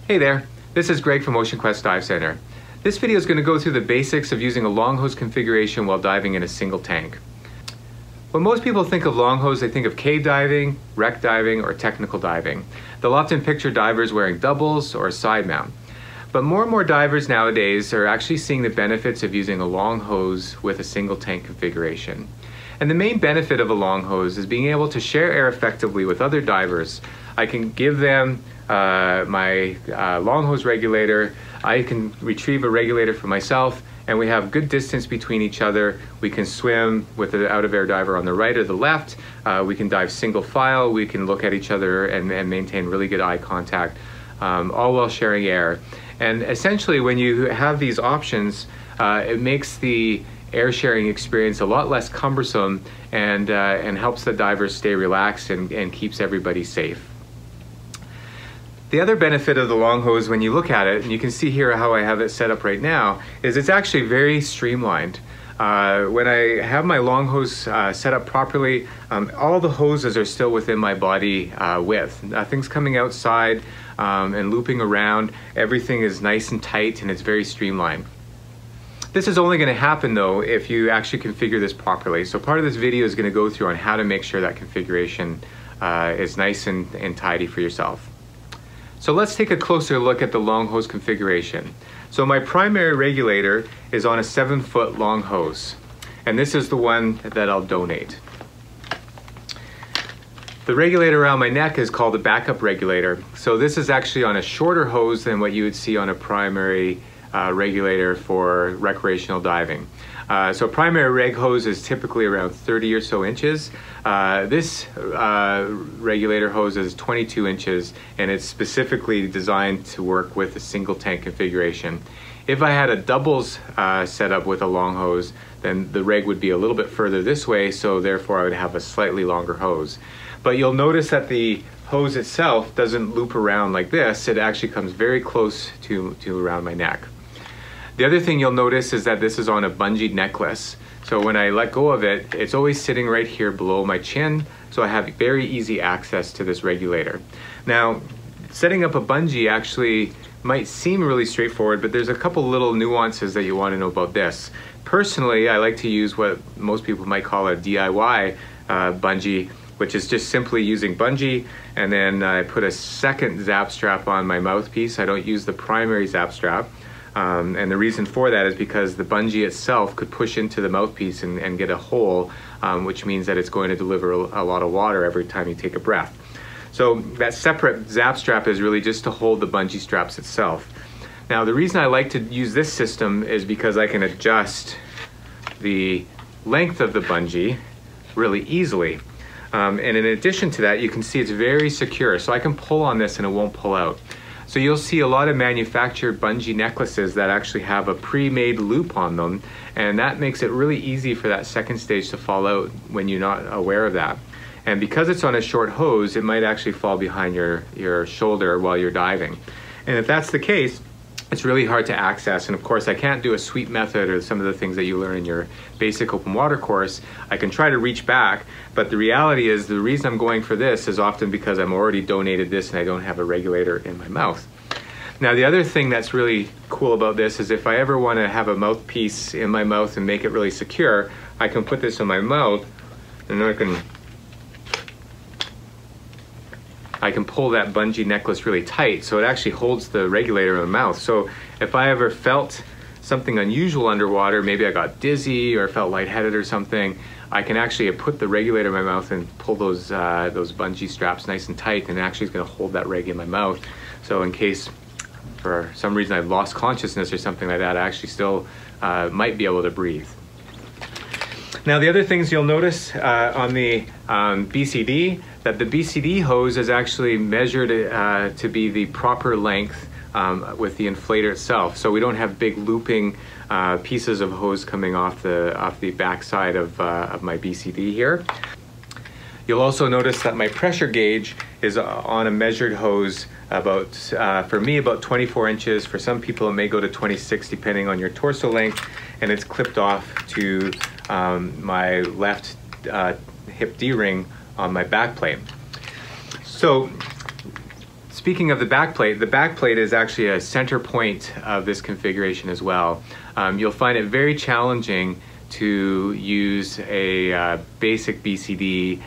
Hey there, this is Greg from Ocean Quest Dive Center. This video is going to go through the basics of using a long hose configuration while diving in a single tank. When most people think of long hose, they think of cave diving, wreck diving, or technical diving. They'll often picture divers wearing doubles or a side mount. But more and more divers nowadays are actually seeing the benefits of using a long hose with a single tank configuration. And the main benefit of a long hose is being able to share air effectively with other divers. I can give them my long hose regulator, I can retrieve a regulator for myself, and we have good distance between each other. We can swim with the out-of-air diver on the right or the left. We can dive single file. We can look at each other and maintain really good eye contact, all while sharing air. And essentially, when you have these options, it makes the air sharing experience a lot less cumbersome and helps the divers stay relaxed and keeps everybody safe. The other benefit of the long hose, when you look at it, and you can see here how I have it set up right now, is it's actually very streamlined. When I have my long hose set up properly, all the hoses are still within my body width. Nothing's coming outside and looping around. Everything is nice and tight and it's very streamlined. This is only going to happen though if you actually configure this properly. So part of this video is going to go through on how to make sure that configuration is nice and tidy for yourself. So let's take a closer look at the long hose configuration. So my primary regulator is on a 7-foot long hose, and this is the one that I'll donate. The regulator around my neck is called a backup regulator. So this is actually on a shorter hose than what you would see on a primary regulator for recreational diving. So primary reg hose is typically around 30 or so inches. This regulator hose is 22 inches and it's specifically designed to work with a single tank configuration. If I had a doubles setup with a long hose, then the reg would be a little bit further this way, so therefore I would have a slightly longer hose. But you'll notice that the hose itself doesn't loop around like this. It actually comes very close to around my neck. The other thing you'll notice is that this is on a bungee necklace. So when I let go of it, it's always sitting right here below my chin, so I have very easy access to this regulator. Now, setting up a bungee actually might seem really straightforward, but there's a couple little nuances that you want to know about this. Personally, I like to use what most people might call a DIY bungee, which is just simply using bungee, and then I put a second zap strap on my mouthpiece. I don't use the primary zap strap. And the reason for that is because the bungee itself could push into the mouthpiece and get a hole, which means that it's going to deliver a lot of water every time you take a breath. So that separate zap strap is really just to hold the bungee straps itself. Now the reason I like to use this system is because I can adjust the length of the bungee really easily. And in addition to that, you can see it's very secure. So I can pull on this and it won't pull out. So you'll see a lot of manufactured bungee necklaces that actually have a pre-made loop on them, and that makes it really easy for that second stage to fall out when you're not aware of that. And because it's on a short hose, it might actually fall behind your shoulder while you're diving. And if that's the case, it's really hard to access. And of course, I can't do a sweep method or some of the things that you learn in your basic open water course. I can try to reach back, but the reality is the reason I'm going for this is often because I'm already donated this and I don't have a regulator in my mouth. Now, the other thing that's really cool about this is if I ever want to have a mouthpiece in my mouth and make it really secure, I can put this in my mouth and then I can pull that bungee necklace really tight, so it actually holds the regulator in my mouth. So if I ever felt something unusual underwater, maybe I got dizzy or felt lightheaded or something, I can actually put the regulator in my mouth and pull those bungee straps nice and tight, and it actually is going to hold that reg in my mouth. So in case for some reason I've lost consciousness or something like that, I actually still might be able to breathe. Now the other things you'll notice on the BCD, that the BCD hose is actually measured to be the proper length with the inflator itself. So we don't have big looping pieces of hose coming off the back side of my BCD here. You'll also notice that my pressure gauge is on a measured hose about, for me, about 24 inches. For some people, it may go to 26 depending on your torso length, and it's clipped off to my left hip D-ring on my back plate. So speaking of the back plate is actually a center point of this configuration as well. You'll find it very challenging to use a basic BCD,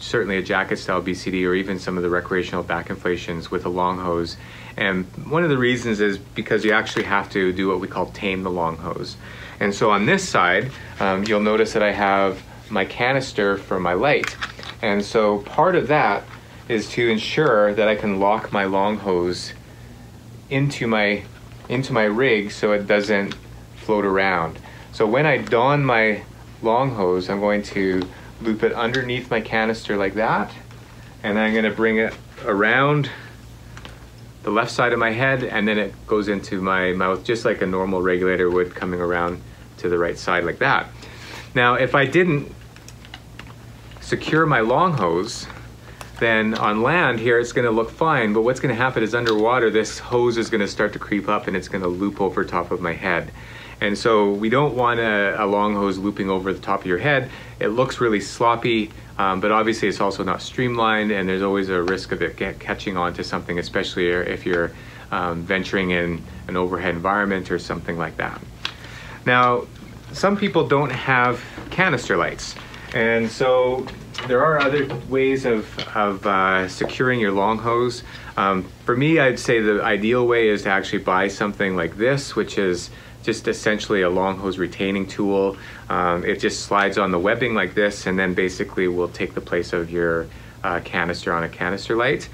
certainly a jacket style BCD, or even some of the recreational back inflations with a long hose. And one of the reasons is because you actually have to do what we call tame the long hose. And so on this side, you'll notice that I have my canister for my light. And so part of that is to ensure that I can lock my long hose into my rig so it doesn't float around. So when I don my long hose, I'm going to loop it underneath my canister like that, and I'm going to bring it around the left side of my head, and then it goes into my mouth just like a normal regulator would, coming around to the right side like that. Now if I didn't secure my long hose, then on land here it's going to look fine, but what's going to happen is underwater this hose is going to start to creep up and it's going to loop over top of my head. And so we don't want a long hose looping over the top of your head. It looks really sloppy, but obviously it's also not streamlined, and there's always a risk of it catching onto something, especially if you're venturing in an overhead environment or something like that. Now, some people don't have canister lights, and so there are other ways of securing your long hose. For me, I'd say the ideal way is to actually buy something like this, which is just essentially a long hose retaining tool. It just slides on the webbing like this, and then basically will take the place of your canister on a canister light.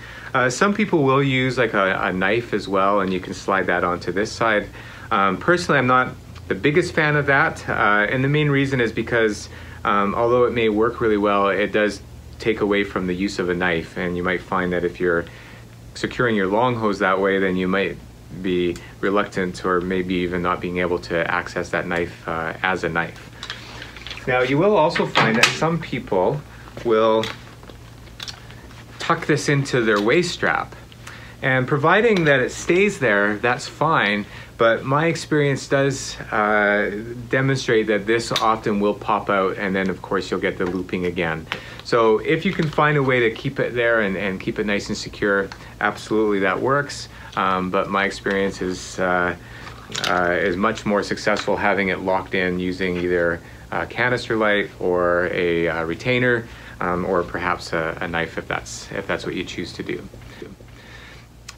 Some people will use like a knife as well, and you can slide that onto this side. Personally, I'm not the biggest fan of that, and the main reason is because although it may work really well, it does take away from the use of a knife, and you might find that if you're securing your long hose that way, then you might be reluctant or maybe even not being able to access that knife as a knife. Now you will also find that some people will tuck this into their waist strap, and providing that it stays there, that's fine, but my experience does demonstrate that this often will pop out, and then of course you'll get the looping again. So if you can find a way to keep it there and keep it nice and secure, absolutely that works. But my experience is much more successful having it locked in using either a canister light or a retainer, or perhaps a knife if that's what you choose to do.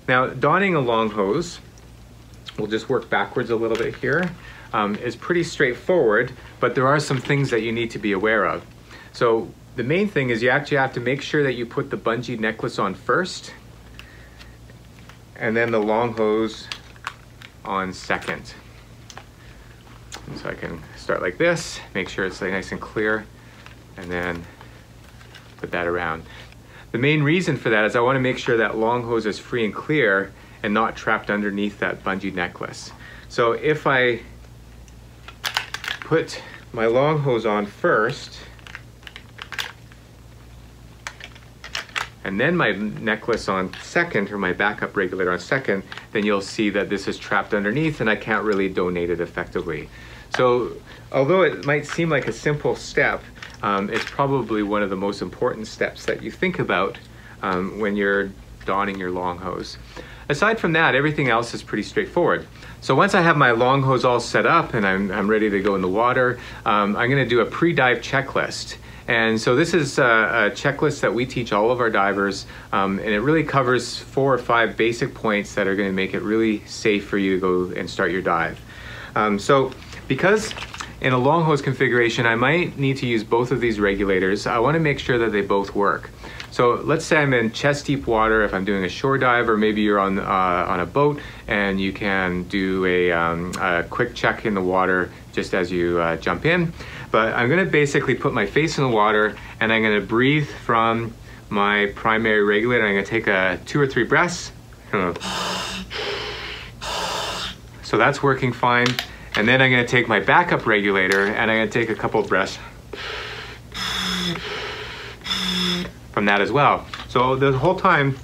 Now, donning a long hose, we'll just work backwards a little bit here, is pretty straightforward, but there are some things that you need to be aware of. So the main thing is you actually have to make sure that you put the bungee necklace on first, and then the long hose on second. And so I can start like this, make sure it's like nice and clear, and then put that around. The main reason for that is I want to make sure that long hose is free and clear and not trapped underneath that bungee necklace. So if I put my long hose on first, and then my necklace on second, or my backup regulator on second, then you'll see that this is trapped underneath and I can't really donate it effectively. So although it might seem like a simple step, it's probably one of the most important steps that you think about when you're donning your long hose. Aside from that, everything else is pretty straightforward. So once I have my long hose all set up and I'm ready to go in the water, I'm gonna do a pre-dive checklist. And so this is a checklist that we teach all of our divers, and it really covers 4 or 5 basic points that are going to make it really safe for you to go and start your dive. So because in a long hose configuration, I might need to use both of these regulators, I want to make sure that they both work. So let's say I'm in chest deep water, if I'm doing a shore dive, or maybe you're on a boat and you can do a quick check in the water just as you jump in. But I'm gonna basically put my face in the water and I'm gonna breathe from my primary regulator. I'm gonna take 2 or 3 breaths. So that's working fine. And then I'm gonna take my backup regulator and I'm gonna take a couple breaths from that as well. So the whole time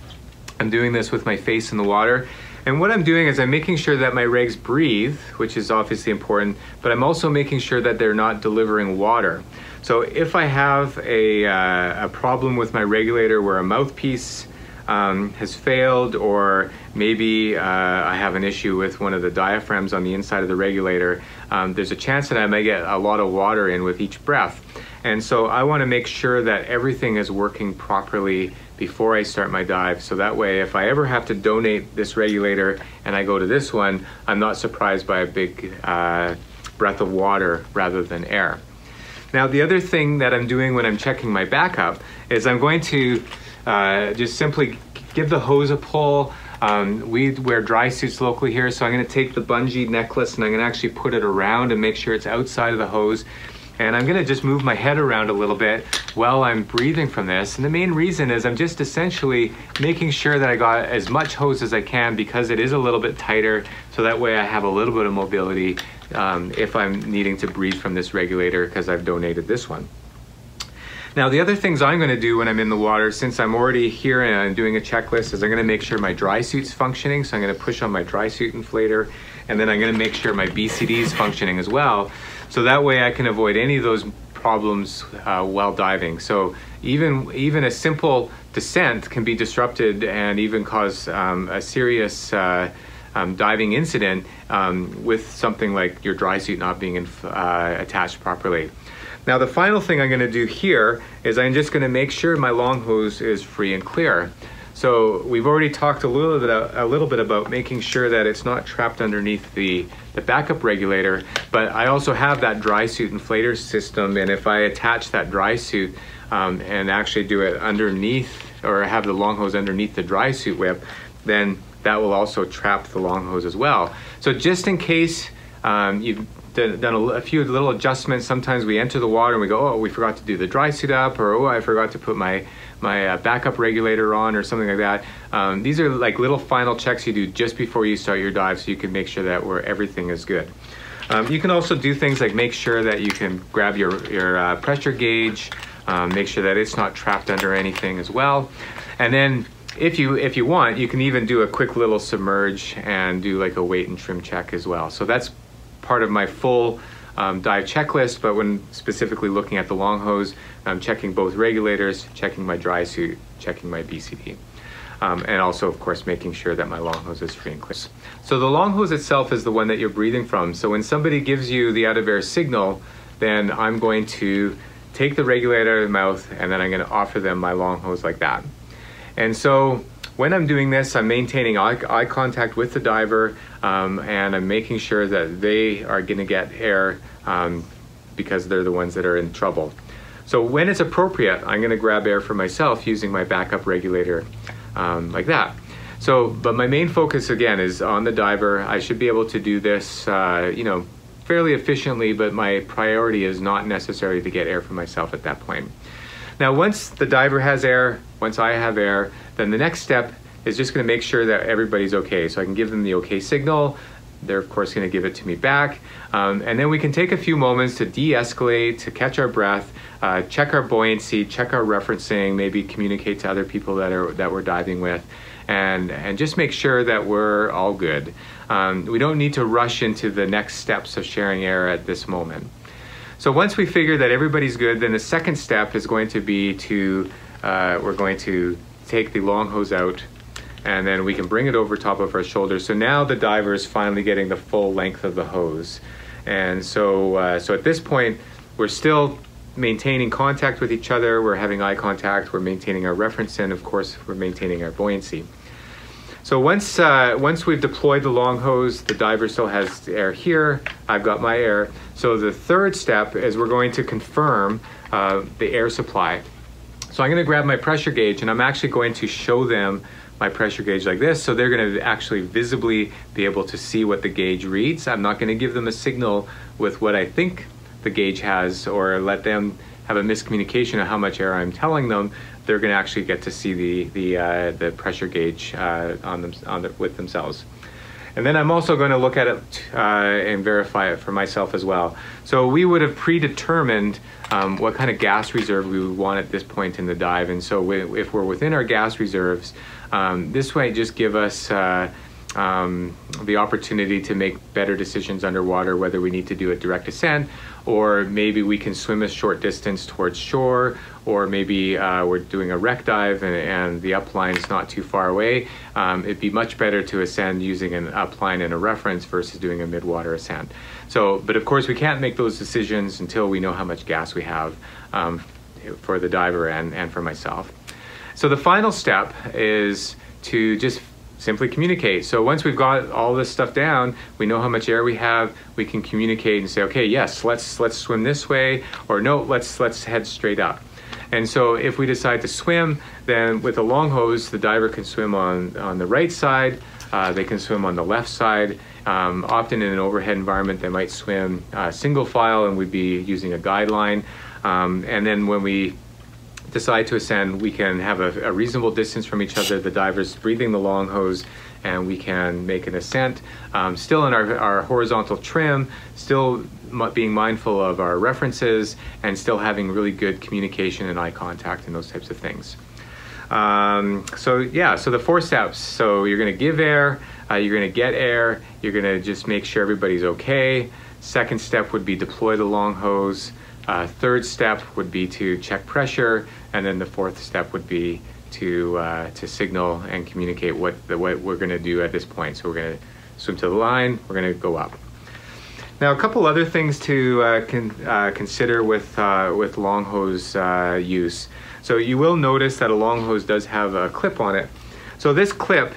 I'm doing this with my face in the water. And what I'm doing is I'm making sure that my regs breathe, which is obviously important, but I'm also making sure that they're not delivering water. So if I have a problem with my regulator where a mouthpiece has failed, or maybe I have an issue with one of the diaphragms on the inside of the regulator, there's a chance that I may get a lot of water in with each breath. And so I want to make sure that everything is working properly before I start my dive, so that way if I ever have to donate this regulator and I go to this one, I'm not surprised by a big breath of water rather than air. Now, the other thing that I'm doing when I'm checking my backup is I'm going to just simply give the hose a pull. We wear dry suits locally here, so I'm going to take the bungee necklace and I'm going to actually put it around and make sure it's outside of the hose. And I'm going to just move my head around a little bit while I'm breathing from this. And the main reason is I'm just essentially making sure that I got as much hose as I can, because it is a little bit tighter, so that way I have a little bit of mobility if I'm needing to breathe from this regulator, because I've donated this one. Now, the other things I'm going to do when I'm in the water, since I'm already here and I'm doing a checklist, is I'm going to make sure my dry suit's functioning. So I'm going to push on my dry suit inflator, and then I'm going to make sure my BCD is functioning as well. So that way I can avoid any of those problems while diving. So even a simple descent can be disrupted and even cause a serious diving incident with something like your dry suit not being attached properly. Now, the final thing I'm going to do here is I'm just going to make sure my long hose is free and clear. So we've already talked a little bit about making sure that it's not trapped underneath the backup regulator, but I also have that dry suit inflator system, and if I attach that dry suit and actually do it underneath, or have the long hose underneath the dry suit whip, then that will also trap the long hose as well. So just in case you've done a few little adjustments, sometimes we enter the water and we go, oh, we forgot to do the dry suit up, or oh, I forgot to put my backup regulator on, or something like that. These are like little final checks you do just before you start your dive, so you can make sure that everything is good. You can also do things like make sure that you can grab your pressure gauge, make sure that it's not trapped under anything as well. And then if you want, you can even do a quick little submerge and do like a weight and trim check as well. So that's part of my full dive checklist, but when specifically looking at the long hose, I'm checking both regulators, checking my dry suit, checking my BCD. And also, of course, making sure that my long hose is free and clear. So the long hose itself is the one that you're breathing from. So when somebody gives you the out of air signal, then I'm going to take the regulator out of the mouth, and then I'm going to offer them my long hose like that. And so when I'm doing this, I'm maintaining eye contact with the diver, and I'm making sure that they are going to get air because they're the ones that are in trouble. So when it's appropriate, I'm going to grab air for myself using my backup regulator like that. So, but my main focus again is on the diver. I should be able to do this, fairly efficiently, but my priority is not necessarily to get air for myself at that point. Now, once the diver has air, once I have air, then the next step is just going to make sure that everybody's okay. So I can give them the okay signal. They're of course going to give it to me back. And then we can take a few moments to de-escalate, to catch our breath, check our buoyancy, check our referencing, maybe communicate to other people that we're diving with, and just make sure that we're all good. We don't need to rush into the next steps of sharing air at this moment. So once we figure that everybody's good, then the second step is going to be to, we're going to take the long hose out, and then we can bring it over top of our shoulders. So now the diver is finally getting the full length of the hose. And so, so at this point, we're still maintaining contact with each other, we're having eye contact, we're maintaining our reference, and of course, we're maintaining our buoyancy. So once we've deployed the long hose, the diver still has air here, I've got my air. So the third step is we're going to confirm the air supply. So I'm going to grab my pressure gauge, and I'm actually going to show them my pressure gauge like this, so they're going to actually visibly be able to see what the gauge reads. I'm not going to give them a signal with what I think the gauge has, or let them have a miscommunication of how much air I'm telling them. They're going to actually get to see the pressure gauge with themselves. And then I'm also going to look at it and verify it for myself as well. So we would have predetermined what kind of gas reserve we would want at this point in the dive. And so if we're within our gas reserves, this might just give us the opportunity to make better decisions underwater, whether we need to do a direct ascent, or maybe we can swim a short distance towards shore, or maybe we're doing a wreck dive and the upline is not too far away. It'd be much better to ascend using an upline and a reference versus doing a mid-water ascent. So, but of course we can't make those decisions until we know how much gas we have for the diver and for myself. So the final step is to just simply communicate. So once we've got all this stuff down, we know how much air we have, we can communicate and say, okay, yes, let's swim this way, or no, let's head straight up. And so if we decide to swim, then with a long hose, the diver can swim on the right side, they can swim on the left side. Often in an overhead environment, they might swim single file and we'd be using a guideline. And then when we decide to ascend, we can have a reasonable distance from each other, the diver's breathing the long hose, and we can make an ascent. Still in our horizontal trim, still being mindful of our references, and still having really good communication and eye contact and those types of things. So the 4 steps. So you're going to give air, you're going to get air, you're going to just make sure everybody's okay. Second step would be deploy the long hose. Third step would be to check pressure, and then the fourth step would be to signal and communicate what we're going to do at this point. So we're going to swim to the line, we're going to go up. Now, a couple other things to consider with long hose use. So you will notice that a long hose does have a clip on it. So this clip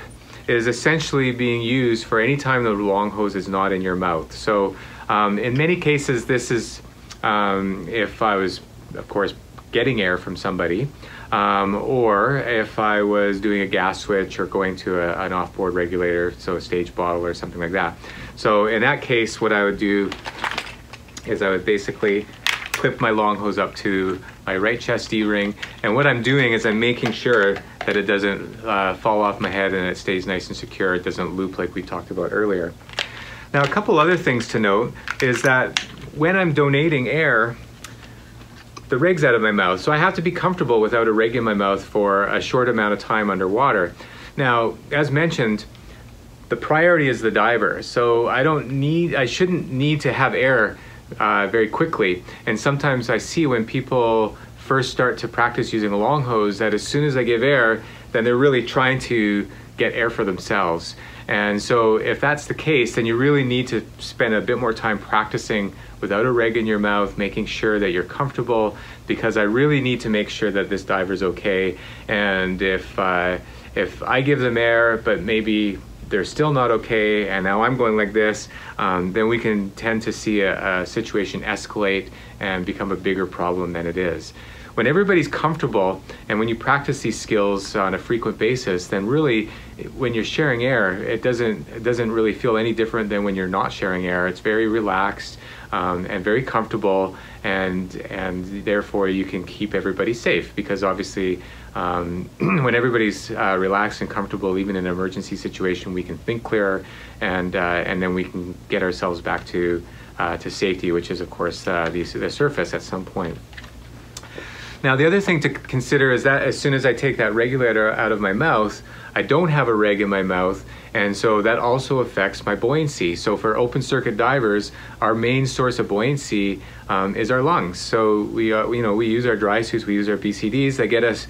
is essentially being used for any time the long hose is not in your mouth. So in many cases, this is if I was, of course, getting air from somebody, or if I was doing a gas switch or going to an off-board regulator, so a stage bottle or something like that. So in that case, what I would do is I would basically clip my long hose up to my right chest D-ring, and what I'm doing is I'm making sure that it doesn't fall off my head and it stays nice and secure, it doesn't loop like we talked about earlier. Now, a couple other things to note is that when I'm donating air, the reg's out of my mouth, so I have to be comfortable without a reg in my mouth for a short amount of time underwater. Now, as mentioned, the priority is the diver, so I shouldn't need to have air very quickly. And sometimes I see when people first start to practice using a long hose that as soon as I give air, then they're really trying to get air for themselves. And so if that's the case, then you really need to spend a bit more time practicing without a reg in your mouth, making sure that you're comfortable, because I really need to make sure that this diver's okay. And if I give them air, but maybe they're still not okay, and now I'm going like this, then we can tend to see a situation escalate and become a bigger problem than it is. When everybody's comfortable and when you practice these skills on a frequent basis, then really when you're sharing air, it doesn't really feel any different than when you're not sharing air. It's very relaxed and very comfortable, and therefore you can keep everybody safe, because obviously when everybody's relaxed and comfortable, even in an emergency situation, we can think clearer, and then we can get ourselves back to safety, which is of course the surface at some point. Now, the other thing to consider is that as soon as I take that regulator out of my mouth, I don't have a reg in my mouth, and so that also affects my buoyancy. So for open circuit divers, our main source of buoyancy is our lungs. So we use our dry suits, we use our BCDs that get us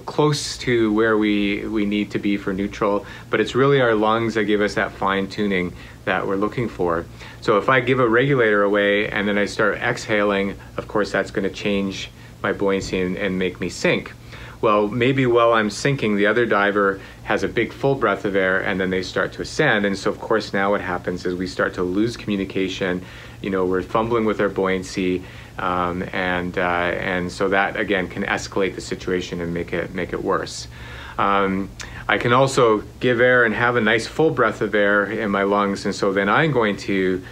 close to where we need to be for neutral, but it's really our lungs that give us that fine tuning that we're looking for. So if I give a regulator away and then I start exhaling, of course that's going to change my buoyancy and make me sink. Well, maybe while I'm sinking, the other diver has a big full breath of air and then they start to ascend. And so of course now what happens is we start to lose communication. We're fumbling with our buoyancy, and so that again can escalate the situation and make it worse. I can also give air and have a nice full breath of air in my lungs, and so then I'm going to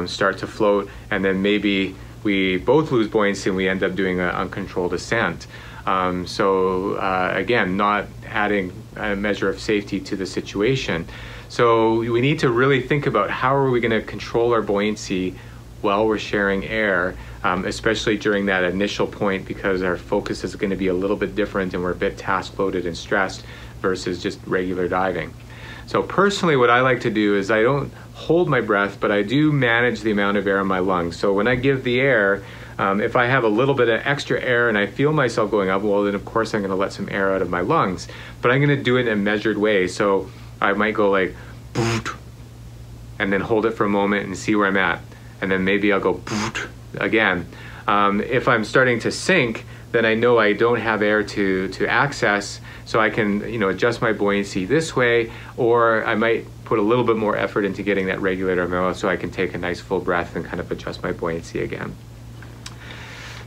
start to float, and then maybe we both lose buoyancy and we end up doing an uncontrolled ascent. Again, not adding a measure of safety to the situation. So we need to really think about how are we going to control our buoyancy while we're sharing air, especially during that initial point, because our focus is going to be a little bit different and we're a bit task loaded and stressed versus just regular diving. So personally, what I like to do is I don't hold my breath, but I do manage the amount of air in my lungs. So when I give the air, if I have a little bit of extra air and I feel myself going up, well, then of course I'm going to let some air out of my lungs. But I'm going to do it in a measured way. So I might go like, and then hold it for a moment and see where I'm at. And then maybe I'll go again. If I'm starting to sink, then I know I don't have air to access, so I can adjust my buoyancy this way, or I might put a little bit more effort into getting that regulator in my mouth so I can take a nice full breath and kind of adjust my buoyancy again.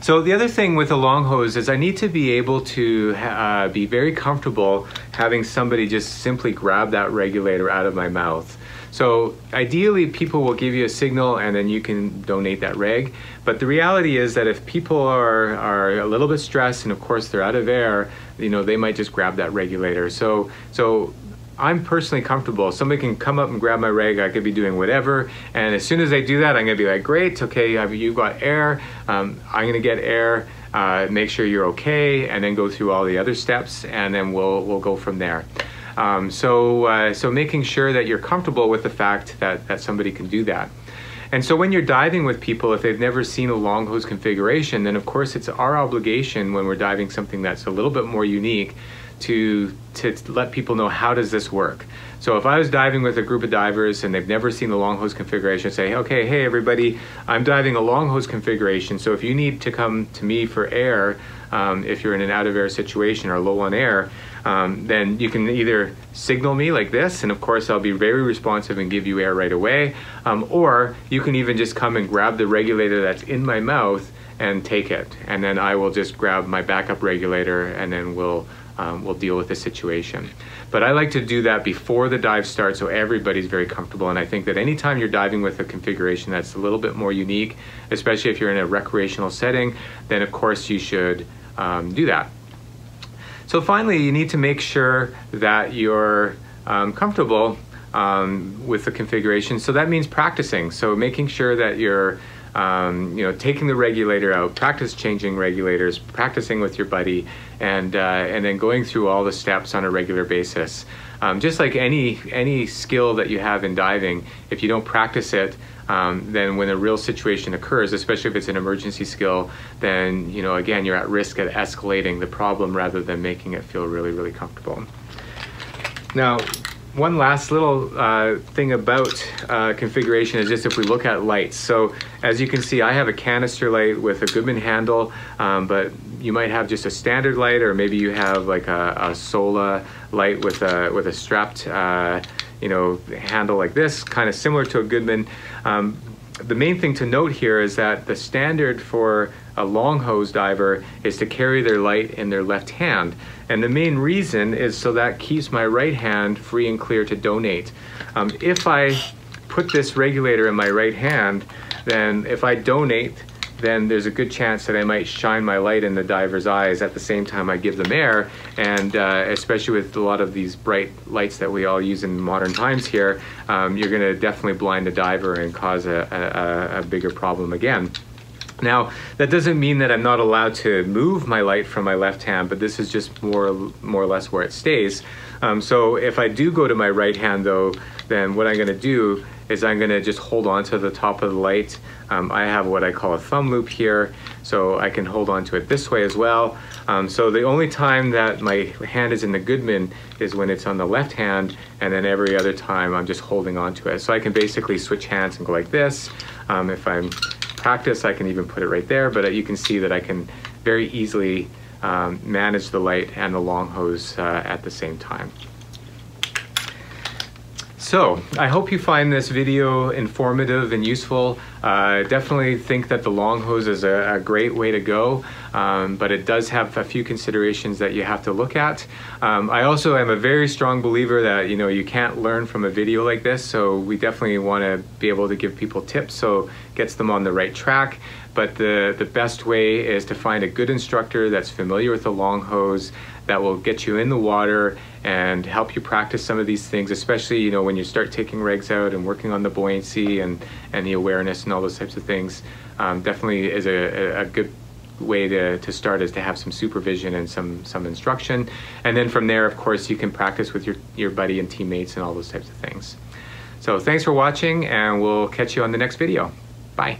So the other thing with a long hose is I need to be able to be very comfortable having somebody just simply grab that regulator out of my mouth. So ideally, people will give you a signal and then you can donate that reg. But the reality is that if people are a little bit stressed and of course they're out of air, they might just grab that regulator. So I'm personally comfortable. Somebody can come up and grab my reg. I could be doing whatever. And as soon as I do that, I'm going to be like, great, okay, you've got air. I'm going to get air, make sure you're okay, and then go through all the other steps, and then we'll go from there. So making sure that you're comfortable with the fact that somebody can do that. And so when you're diving with people, if they've never seen a long hose configuration, then of course it's our obligation when we're diving something that's a little bit more unique to let people know, how does this work? So if I was diving with a group of divers and they've never seen the long hose configuration, say, okay, hey everybody, I'm diving a long hose configuration, so if you need to come to me for air, if you're in an out of air situation or low on air, then you can either signal me like this, and of course I'll be very responsive and give you air right away, or you can even just come and grab the regulator that's in my mouth and take it, and then I will just grab my backup regulator, and then we'll deal with the situation. But I like to do that before the dive starts so everybody's very comfortable, and I think that anytime you're diving with a configuration that's a little bit more unique, especially if you're in a recreational setting, then of course you should do that. So finally, you need to make sure that you're comfortable with the configuration. So that means practicing. So making sure that you're taking the regulator out, practice changing regulators, practicing with your buddy, and then going through all the steps on a regular basis. Just like any skill that you have in diving, if you don't practice it, then when a real situation occurs, especially if it's an emergency skill, then again, you're at risk of escalating the problem rather than making it feel really, really comfortable. Now, one last little thing about configuration is just if we look at lights. So as you can see, I have a canister light with a Goodman handle, but you might have just a standard light, or maybe you have like a Sola light with a strapped handle like this, kind of similar to a Goodman. The main thing to note here is that the standard for a long hose diver is to carry their light in their left hand. And the main reason is so that keeps my right hand free and clear to donate. If I put this regulator in my right hand, then if I donate, then there's a good chance that I might shine my light in the diver's eyes at the same time I give them air. And especially with a lot of these bright lights that we all use in modern times here, you're gonna definitely blind the diver and cause a bigger problem again. Now, that doesn't mean that I'm not allowed to move my light from my left hand, but this is just more or less where it stays. So if I do go to my right hand though, then what I'm gonna do is I'm gonna just hold on to the top of the light. I have what I call a thumb loop here, so I can hold on to it this way as well. So the only time that my hand is in the Goodman is when it's on the left hand, and then every other time I'm just holding on to it. So I can basically switch hands and go like this. If I'm practice, I can even put it right there, but you can see that I can very easily manage the light and the long hose at the same time. So I hope you find this video informative and useful. Definitely think that the long hose is a great way to go, but it does have a few considerations that you have to look at. I also am a very strong believer that you can't learn from a video like this, so we definitely want to be able to give people tips so it gets them on the right track. But the best way is to find a good instructor that's familiar with the long hose, that will get you in the water and help you practice some of these things, especially when you start taking regs out and working on the buoyancy and the awareness and all those types of things. Definitely is a good way to start is to have some supervision and some instruction. And then from there, of course, you can practice with your buddy and teammates and all those types of things. So thanks for watching, and we'll catch you on the next video. Bye.